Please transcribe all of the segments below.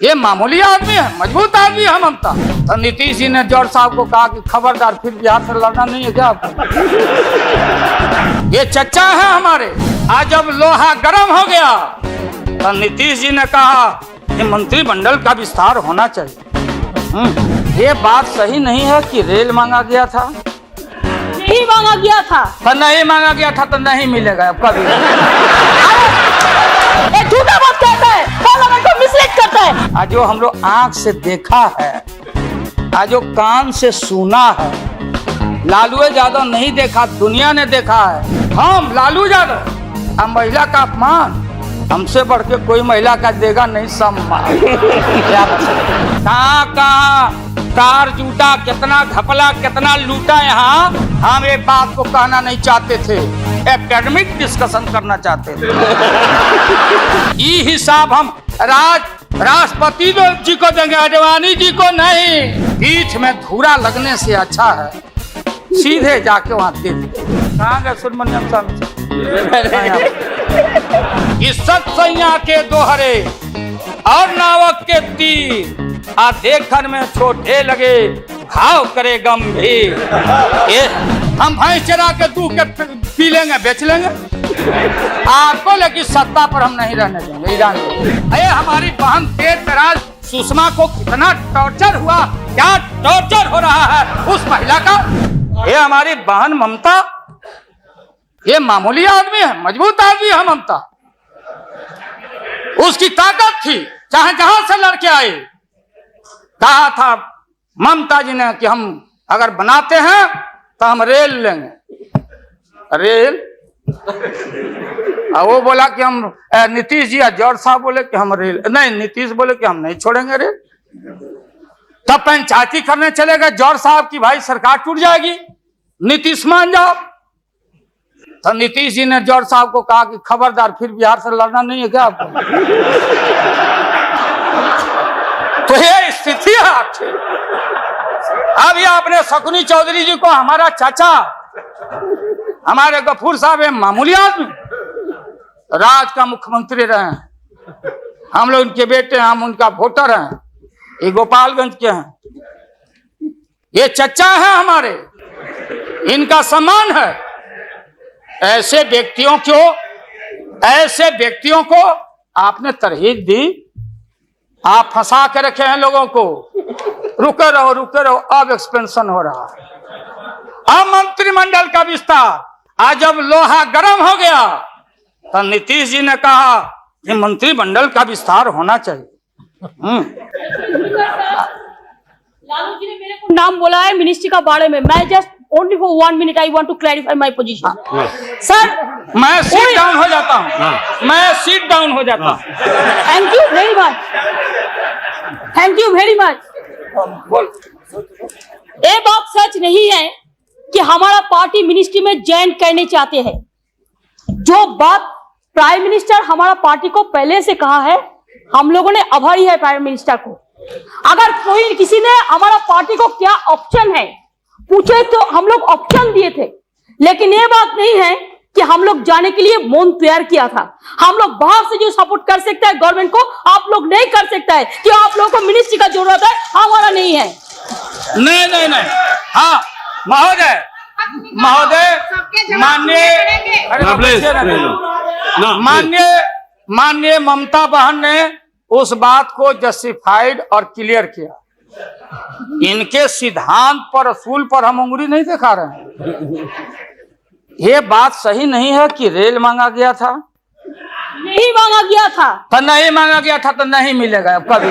ये मामूली आदमी है, मजबूत आदमी है ममता। तो नीतीश जी ने जॉर्ज साहब को कहा कि खबरदार फिर बिहार से लड़ना नहीं है क्या आपको। ये चच्चा है हमारे। आज जब लोहा गर्म हो गया तो नीतीश जी ने कहा कि मंत्रिमंडल का विस्तार होना चाहिए। ये बात सही नहीं है कि रेल मांगा गया था, नहीं मांगा गया था, तो नहीं मांगा गया था तो नहीं मिलेगा कभी। झूठा बात कहता है, पार्लियामेंट को मिसलीड करता है। आज जो हम लोग आंख से देखा है, आज जो कान से सुना है, लालू यादव नहीं देखा, दुनिया ने देखा है। हम लालू यादव, हम महिला का अपमान हमसे बढ़ के कोई महिला का देगा नहीं सम्मान। कहाँ कार जूटा, कितना घपला, कितना लूटा। यहाँ हम एक बात को कहना नहीं चाहते थे, एकेडमिक डिस्कशन करना चाहते थे। ये हिसाब हम राष्ट्रपति जी को देंगे, आडवाणी जी को नहीं। बीच में धूरा लगने से अच्छा है सीधे जाके वहां दे दे। कहाँ गए सुब्रमण्यम स्वामी? इज्जत सैया के दोहरे और नावक के तीर, आ देखन में छोटे लगे भाव करे गंभीर। हम भैंस चरा के दूध के पी लेंगे, बेच लेंगे आपको, लेकिन सत्ता पर हम नहीं रहने देंगे। अरे हमारी बहन तेज तराज सुषमा को कितना टॉर्चर हुआ, क्या टॉर्चर हो रहा है उस महिला का। ये हमारी बहन ममता, ये मामूली आदमी है, मजबूत आदमी है ममता। उसकी ताकत थी, चाहे जहां से लड़के आए। कहा था ममता जी ने कि हम अगर बनाते हैं तो हम रेल लेंगे। रेल वो बोला कि हम नीतीश जी या जॉर्ज साहब बोले कि हम रेल नहीं, नीतीश बोले कि हम नहीं छोड़ेंगे रेल। तब पंचायती करने चले गए जॉर्ज साहब की भाई सरकार टूट जाएगी, नीतीश मान जाओ। तो नीतीश जी ने जॉर्ज साहब को कहा कि खबरदार फिर बिहार से लड़ना नहीं है क्या आपको। तो ये स्थिति है आपकी। अभी आपने शकुनी चौधरी जी को, हमारा चाचा, हमारे गफूर साहब मामूली आदमी, राज्य का मुख्यमंत्री रहे हैं। हम लोग उनके बेटे हैं, हम उनका वोटर हैं, ये गोपालगंज के हैं। ये चच्चा है हमारे, इनका सम्मान है। ऐसे व्यक्तियों को आपने तरहीब दी, आप फंसा के रखे हैं लोगों को। रुके रहो, अब एक्सपेंशन हो रहा है। अब मंत्रिमंडल का विस्तार। आज जब लोहा गर्म हो गया तो नीतीश जी ने कहा कि मंत्रिमंडल का विस्तार होना चाहिए। लालू जी ने मेरे को नाम बोला है मिनिस्ट्री का बारे में। मैं just only for 1 minute I want to clarify my position. Sir मैं सीट डाउन हो जाता हूँ, मैं सीट डाउन हो जाता हूँ। Thank you very much, thank you very much. ये बात सच नहीं है कि हमारा पार्टी मिनिस्ट्री में ज्वाइन करने चाहते हैं। जो बात प्राइम मिनिस्टर हमारा पार्टी को पहले से कहा है, हम लोगों ने आभारी है प्राइम मिनिस्टर को। अगर कोई किसी ने हमारा पार्टी को क्या ऑप्शन है पूछे तो हम लोग ऑप्शन दिए थे, लेकिन ये बात नहीं है कि हम लोग जाने के लिए मन तैयार किया था। हम लोग बाहर से जो सपोर्ट कर सकते हैं गवर्नमेंट को, आप लोग नहीं कर सकता है कि आप लोगों को मिनिस्ट्री का जरूरत है, हमारा नहीं है। नहीं। हाँ महोदय, माननीय ममता बहन ने उस बात को जस्टिफाइड और क्लियर किया। इनके सिद्धांत पर, असूल पर हम उंगली नहीं दिखा रहे हैं। ये बात सही नहीं है कि रेल मांगा गया था, नहीं मांगा गया था, तो नहीं मांगा गया था तो नहीं मिलेगा कभी।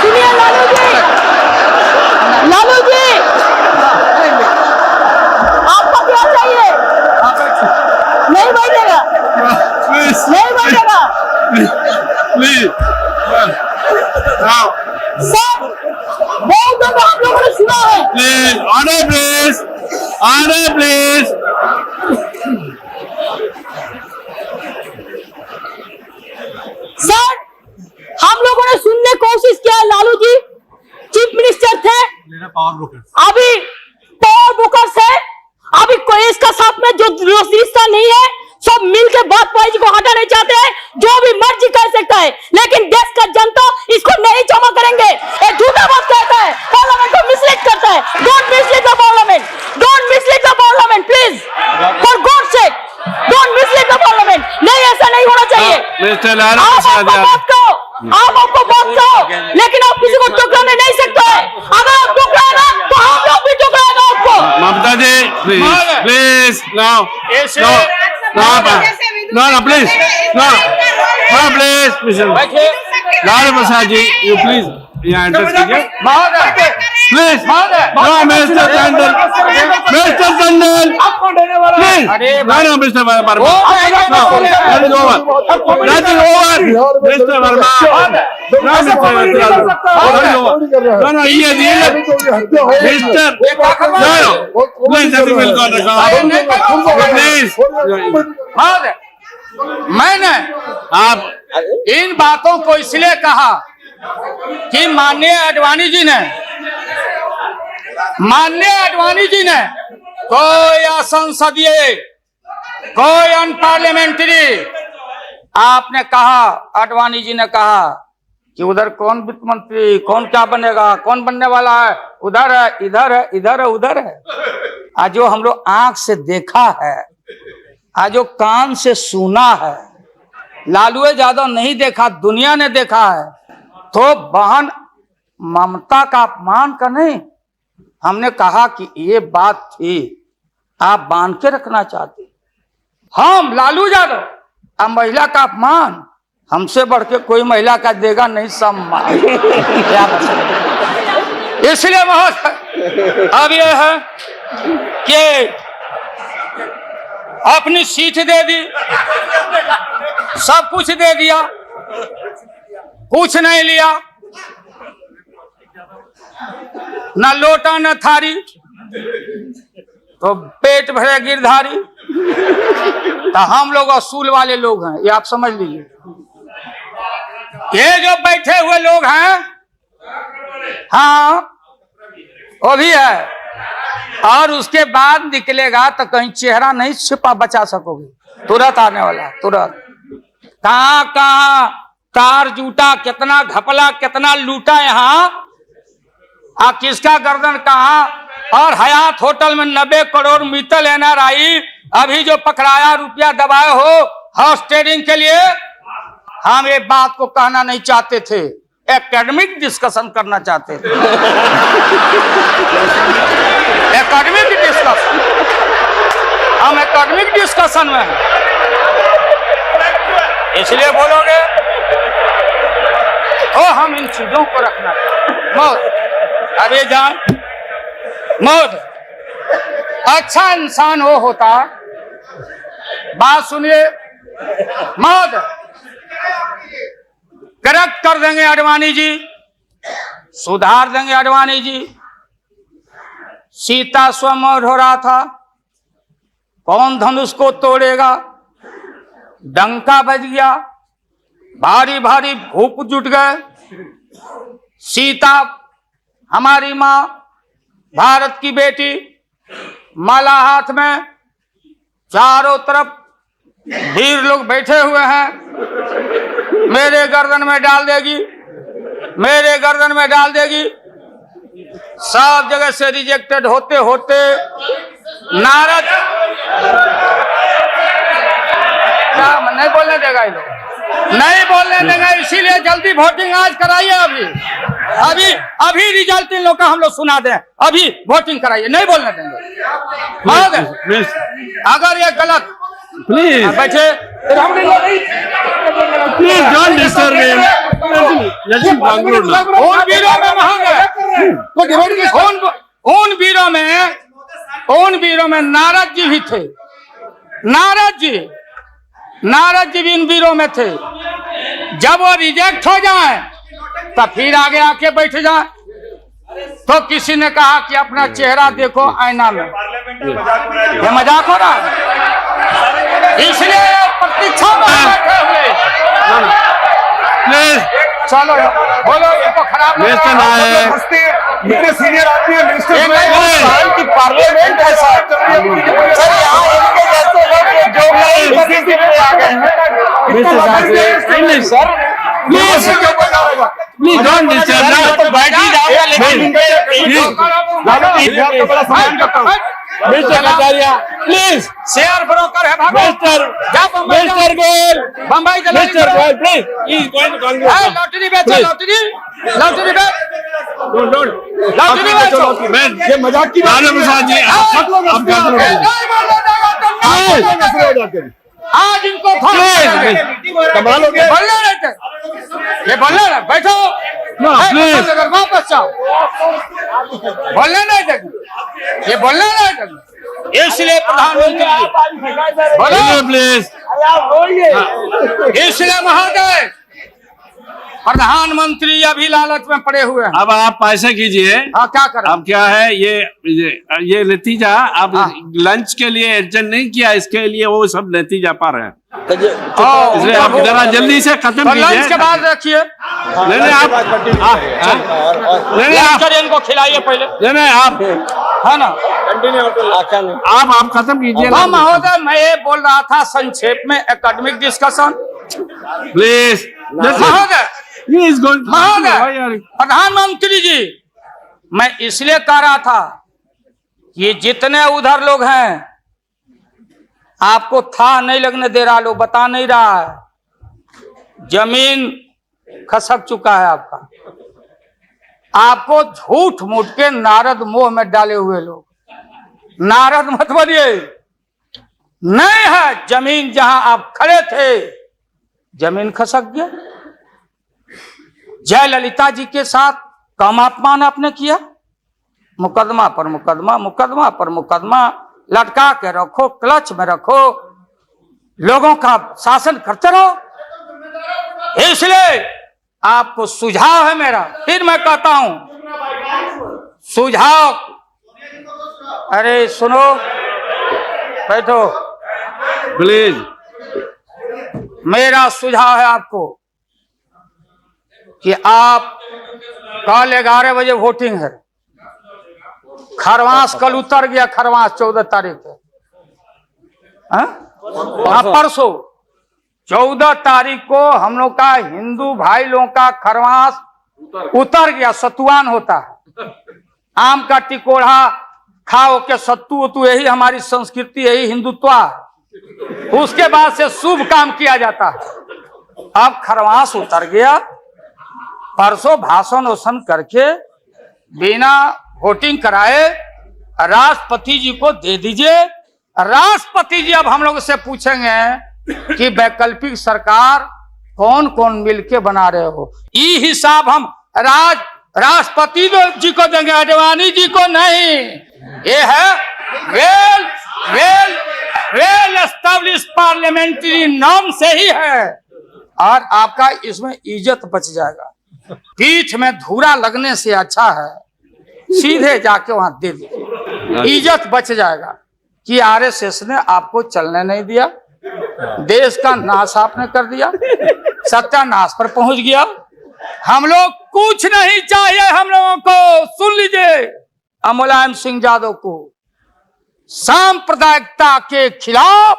सुनिए लालू जी, आपको क्या चाहिए? नहीं बैठेगा, नहीं बैठेगा सर। बहुत दफा आप लोगों ने सुना है। Order please. सर हम लोगों ने सुनने की कोशिश किया, लालू जी चीफ मिनिस्टर थे, अभी पावर ब्रोकर्स है, अभी कोई इसका साथ में जो रिश्ता नहीं है, सब मिलकर बात को हटाना चाहते हैं। जो भी मर्जी कर सकता है, लेकिन देश का जनता इसको नहीं क्षमा करेंगे। ये झूठा बात कहता है, पार्लियामेंट को मिसलीड करता है। Don't mislead the parliament, don't mislead the parliament please, for God sake don't mislead the parliament. नहीं, ऐसा नहीं होना चाहिए। आप आपको बात कहो, लेकिन आप किसी को टुकराने नहीं सकते हैं। अगर आप टुकराएगा तो हम लोग भी टुकराएगा आपको। Mamata ji please please no please please Lalu Prasad ji you please यहाँ एंटर कीजिए please. No mister Tandon, mister Tandon please. No mister Verma, nothing over mister Verma, no ये mister please nothing will go please. मैंने आप इन बातों को इसलिए कहा कि माननीय आडवाणी जी ने कोई असंसदीय, कोई अनपार्लियामेंट्री, आपने कहा, आडवाणी जी ने कहा कि उधर कौन वित्त मंत्री, कौन क्या बनेगा, कौन बनने वाला है, उधर है, इधर है, इधर है, उधर है। आज जो हम लोग आंख से देखा है, आज जो कान से सुना है, लालू यादव नहीं देखा, दुनिया ने देखा है, तो बहन ममता का अपमान का नहीं। हमने कहा कि ये बात थी, आप बांध के रखना चाहते। हम लालू यादव, अब महिला का अपमान हमसे बढ़ के कोई महिला का देगा नहीं सम्मान। इसलिए बहुत अब यह है कि अपनी सीट दे दी, सब कुछ दे दिया, कुछ नहीं लिया, न लोटा न थारी, तो पेट भरे गिरधारी। तो हम लोग असूल वाले लोग हैं, ये आप समझ लीजिए। ये जो बैठे हुए लोग हैं, हाँ वो भी है, और उसके बाद निकलेगा तो कहीं चेहरा नहीं छिपा बचा सकोगे, तुरंत आने वाला, तुरंत। कहाँ कहाँ तार जूटा, कितना घपला, कितना लूटा यहाँ, किसका गर्दन कहाँ। और हयात होटल में 90 करोड़ मित्तल NRI अभी जो पकड़ाया, रुपया दबाए हो हाउस ट्रेडिंग के लिए। हम ये बात को कहना नहीं चाहते थे, एकेडमिक डिस्कशन करना चाहते थे। एकेडमिक डिस्कशन, हम एकेडमिक डिस्कशन में, इसलिए बोलोगे तो हम इन चीजों को रखना चाहते। मौत अभी जान, मौत अच्छा इंसान वो होता, बात सुनिए, मौत करेक्ट कर देंगे आडवाणी जी, सुधार देंगे आडवाणी जी। सीता स्वयं हो रहा था, कौन धनुष को तोड़ेगा, डंका बज गया, भारी भारी भूप जुट गए। सीता हमारी माँ, भारत की बेटी, माला हाथ में, चारों तरफ वीर लोग बैठे हुए हैं। मेरे गर्दन में डाल देगी, मेरे गर्दन में डाल देगी। सब जगह से रिजेक्टेड होते होते नारद नहीं बोलने देगा, ये लोग नहीं बोलने देगा, इसीलिए जल्दी वोटिंग आज कराइए। अभी अभी रिजल्ट इन लोग का हम लोग सुना दें, अभी वोटिंग कराइए, नहीं बोलने देंगे। अगर ये गलत, प्लीज बैठे, प्लीज डोंट डिस्टर्ब हिम। उन वीरों में उन वीरों में नारद जी भी थे, नारद जी भी इन वीरों में थे। जब वो रिजेक्ट हो जाए तो फिर आगे आके बैठ जाए। तो किसी ने कहा कि अपना चेहरा देखो आईना में, ये मजाक हो रहा है, इसलिए प्रतीक्षा में बैठे हुए। चलो बोलो, इनको खराब मिस्टर नायक, इतने सीनियर आदमी है मिनिस्टर की पार्लियामेंट है सर, यहाँ इनके जैसे लोग जो नहीं आ गए हैं mister sir please please don't disturb. तो बैठ ही जाओगे, लेकिन आपका बड़ा सम्मान करता हूँ। Mister Kataria please, share broker है भागो। मिस्टर जा बम्बई जाओ। मिस्टर गोयल, बम्बई चला mister Goyal please, he is going to Congress. Lottery बेचो, Please. लॉटरी बेच, डोंट लॉटरी बेचो। मैं ये मजाक की लालू प्रसाद जी आप क्या नहीं बोलने देगा तो नहीं बोलने देगा। आज इनको कमाल हो गया। बोलने नहीं थे, ये बोलने ना बैठो। No, please. वापस जाओ, बोलने नहीं देगा, ये बोलने नहीं देगा। इसलिए प्रधानमंत्री जी बोलो, प्लीज। इसलिए महोदय प्रधानमंत्री अभी लालच में पड़े हुए हैं। अब आप पैसे कीजिए। हाँ, क्या करें? अब क्या है ये नतीजा आप लंच के लिए एडजस्ट नहीं किया, इसके लिए वो सब नतीजा पा रहे हैं, इसलिए आप जरा जल्दी से खत्म तो कीजिए। लंच के बाद रखिए, नहीं नहीं आप नहीं नहीं लंच करिए, इनको खिलाइए पहले, नहीं आप है ना? आप खत्म कीजिए। हाँ महोदय, मैं ये बोल रहा था संक्षेप में एकेडमिक डिस्कशन। प्लीज महोदय महोदय प्रधानमंत्री जी, मैं इसलिए कह रहा था कि जितने उधर लोग हैं आपको था नहीं लगने दे रहा, लोग बता नहीं रहा है, जमीन खसक चुका है आपका, आपको झूठ मूठ के नारद मोह में डाले हुए लोग। नारद मत बनिए, नहीं है जमीन जहां आप खड़े थे, जमीन खसक गया। जयललिता जी के साथ कम अपमान आपने किया, मुकदमा पर मुकदमा, मुकदमा पर मुकदमा लटका के रखो, क्लच में रखो, लोगों का शासन करते रहो। इसलिए आपको सुझाव है मेरा, फिर मैं कहता हूं सुझाव, अरे सुनो, बैठो, प्लीज। मेरा सुझाव है आपको कि आप कल 11 बजे वोटिंग है, खरवास कल उतर गया, खरवास 14 तारीख है, परसों 14 तारीख को हम लोग का हिंदू भाई लोगों का खरवास उतर गया, सतुआन होता है, आम का टिकोड़ा खाओ के सत्तू उतू, यही हमारी संस्कृति, यही हिंदुत्व है। उसके बाद से शुभ काम किया जाता है। अब खरवास उतर गया, परसों भाषण वोषण करके बिना वोटिंग कराए राष्ट्रपति जी को दे दीजिए। राष्ट्रपति जी अब हम लोग से पूछेंगे कि वैकल्पिक सरकार कौन कौन मिलके बना रहे हो, ये हिसाब हम राष्ट्रपति जी को देंगे, आडवाणी जी को नहीं। ये है वेल एस्टेब्लिश पार्लियामेंट्री नॉर्म से ही है, और आपका इसमें इज्जत बच जाएगा। पीठ में धूरा लगने से अच्छा है सीधे जाके वहां दे दीजिए, इज्जत बच जाएगा। कि आरएसएस ने आपको चलने नहीं दिया, देश का नाश आपने कर दिया, सत्यानाश पर पहुंच गया। हम लोग कुछ नहीं चाहिए, हम लोगों को सुन लीजिए, मुलायम सिंह यादव को सांप्रदायिकता के खिलाफ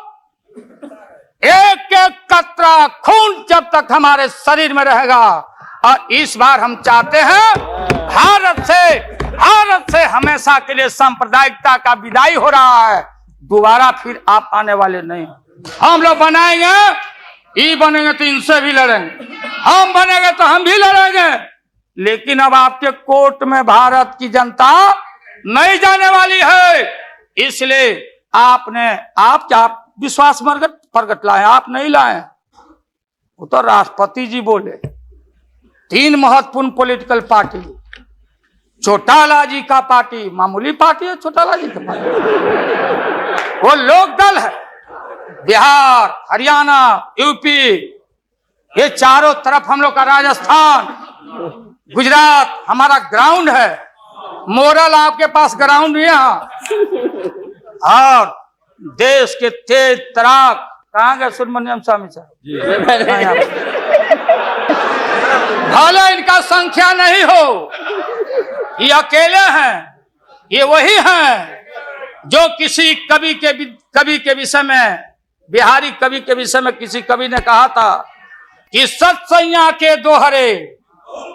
एक एक कतरा खून जब तक हमारे शरीर में रहेगा, और इस बार हम चाहते हैं भारत से हमेशा के लिए सांप्रदायिकता का विदाई हो रहा है, दोबारा फिर आप आने वाले नहीं। हम लोग बनाएंगे, ये बनेंगे तो इनसे भी लड़ेंगे, हम बनेंगे तो हम भी लड़ेंगे, लेकिन अब आपके कोर्ट में भारत की जनता नहीं जाने वाली है। इसलिए आप क्या विश्वास प्रगट लाए, आप नहीं लाए, वो तो राष्ट्रपति जी बोले। 3 महत्वपूर्ण पॉलिटिकल पार्टी, चौटाला जी का पार्टी मामूली पार्टी है, चौटाला जी का पार्टी वो लोक दल है, बिहार, हरियाणा, यूपी, ये चारों तरफ हम लोग का, राजस्थान, गुजरात हमारा ग्राउंड है। मोरल आपके पास ग्राउंड भी है, और देश के तेज तराक कहाँ गए सुब्रमण्यम स्वामी साहब, भले इनका संख्या नहीं हो, ये अकेले हैं, ये वही हैं जो किसी कवि के विषय में, बिहारी कवि के विषय में किसी कवि ने कहा था कि सतसैया के दोहरे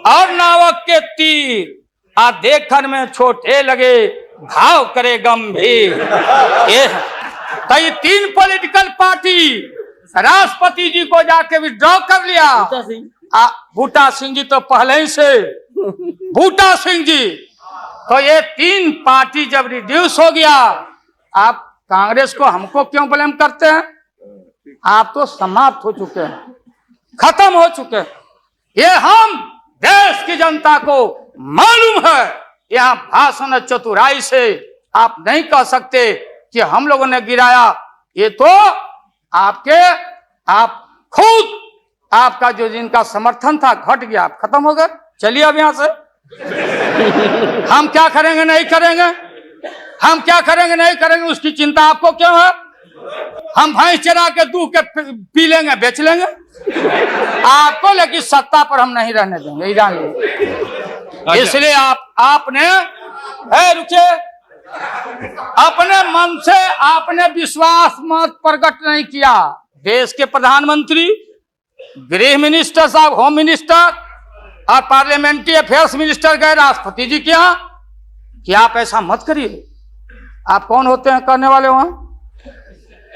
और नावक के तीर आ देखन में छोटे लगे घाव करे गंभीर। ये तीन पॉलिटिकल पार्टी राष्ट्रपति जी को जाके विड्रॉ कर लिया। बूटा सिंह जी तो पहले ही से बूटा सिंह जी, तो ये तीन पार्टी जब रिड्यूस हो गया, आप कांग्रेस को हमको क्यों ब्लेम करते हैं? आप तो समाप्त हो चुके हैं, खत्म हो चुके हैं। ये हम देश की जनता को मालूम है। यहाँ भाषण चतुराई से आप नहीं कह सकते कि हम लोगों ने गिराया। ये तो आप खुद, आपका जो जिनका समर्थन था घट गया, आप खत्म हो गए। चलिए अब यहां से हम क्या करेंगे नहीं करेंगे, हम क्या करेंगे नहीं करेंगे उसकी चिंता आपको क्यों है? हम भैंस चरा के दूध के पी लेंगे, बेच लेंगे आपको, लेकिन सत्ता पर हम नहीं रहने देंगे, ये जान लीजिए। इसलिए आपने रुके, अपने मन से आपने विश्वास मत प्रकट नहीं किया। देश के प्रधानमंत्री, गृह मिनिस्टर साहब, होम मिनिस्टर और पार्लियामेंट्री अफेयर्स मिनिस्टर गए राष्ट्रपति जी के यहाँ कि आप ऐसा मत करिए। आप कौन होते हैं करने वाले? वहां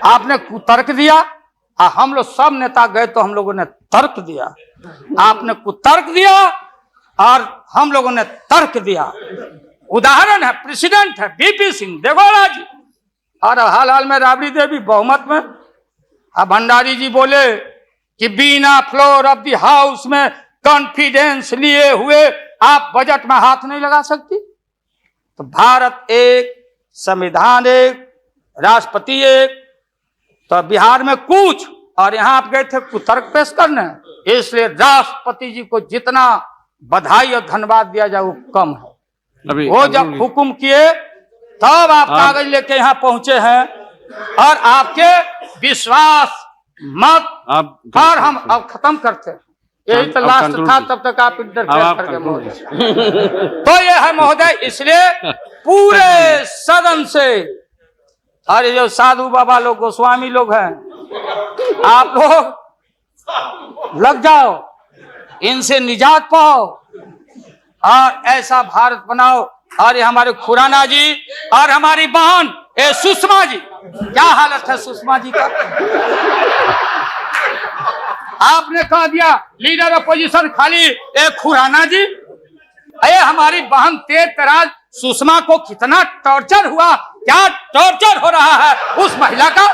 आपने कुतर्क दिया, और हम लोग सब नेता गए तो हम लोगों ने तर्क दिया। आपने कुतर्क दिया और हम लोगों ने तर्क दिया। उदाहरण है, प्रेसिडेंट है बीपी सिंह देगौड़ा जी, और हाल में राबड़ी देवी बहुमत में। अब भंडारी जी बोले कि बिना फ्लोर ऑफ द हाउस में कॉन्फिडेंस लिए हुए आप बजट में हाथ नहीं लगा सकती। तो भारत एक, संविधान एक, राष्ट्रपति एक, तो बिहार में कुछ, और यहां आप गए थे कुतर्क पेश करने। इसलिए राष्ट्रपति जी को जितना बधाई और धन्यवाद दिया जाए वो कम है। वो जब हुक्म किए तब आप कागज लेके यहाँ पहुंचे हैं, और आपके विश्वास मत, और हम अब खत्म करते हैं। यही तो लास्ट था, तब तक आप इंटरफेयर करके महोदय। तो ये है महोदय, इसलिए पूरे सदन से, अरे जो साधु बाबा लोग, गोस्वामी लोग हैं, आप लोग लग जाओ, इनसे निजात पाओ और ऐसा भारत बनाओ। और ये हमारे खुराना जी और हमारी बहन सुषमा जी, क्या हालत है सुषमा जी का? आपने कह दिया लीडर अपोजिशन खाली एक खुराना जी। अरे हमारी बहन तेज तराज सुषमा को कितना टॉर्चर हुआ, क्या टॉर्चर हो रहा है उस महिला का,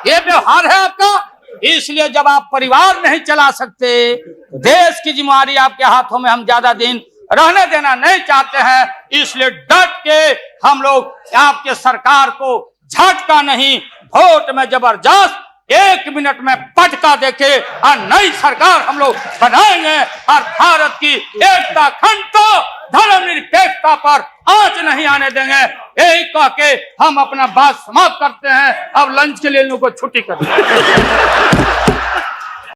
ये व्यवहार है आपका। इसलिए जब आप परिवार नहीं चला सकते, देश की जिम्मेदारी आपके हाथों में हम ज्यादा दिन रहने देना नहीं चाहते हैं। इसलिए डट के हम लोग आपके सरकार को झटका नहीं, वोट में जबरदस्त 1 मिनट में पटका देके और नई सरकार हम लोग बनाएंगे, और भारत की एकता, अखंडता, धर्मनिरपेक्षता पर आंच नहीं आने देंगे। यही कह के हम अपना बात समाप्त करते हैं। अब लंच के लिए इन लोगों को छुट्टी कर दें।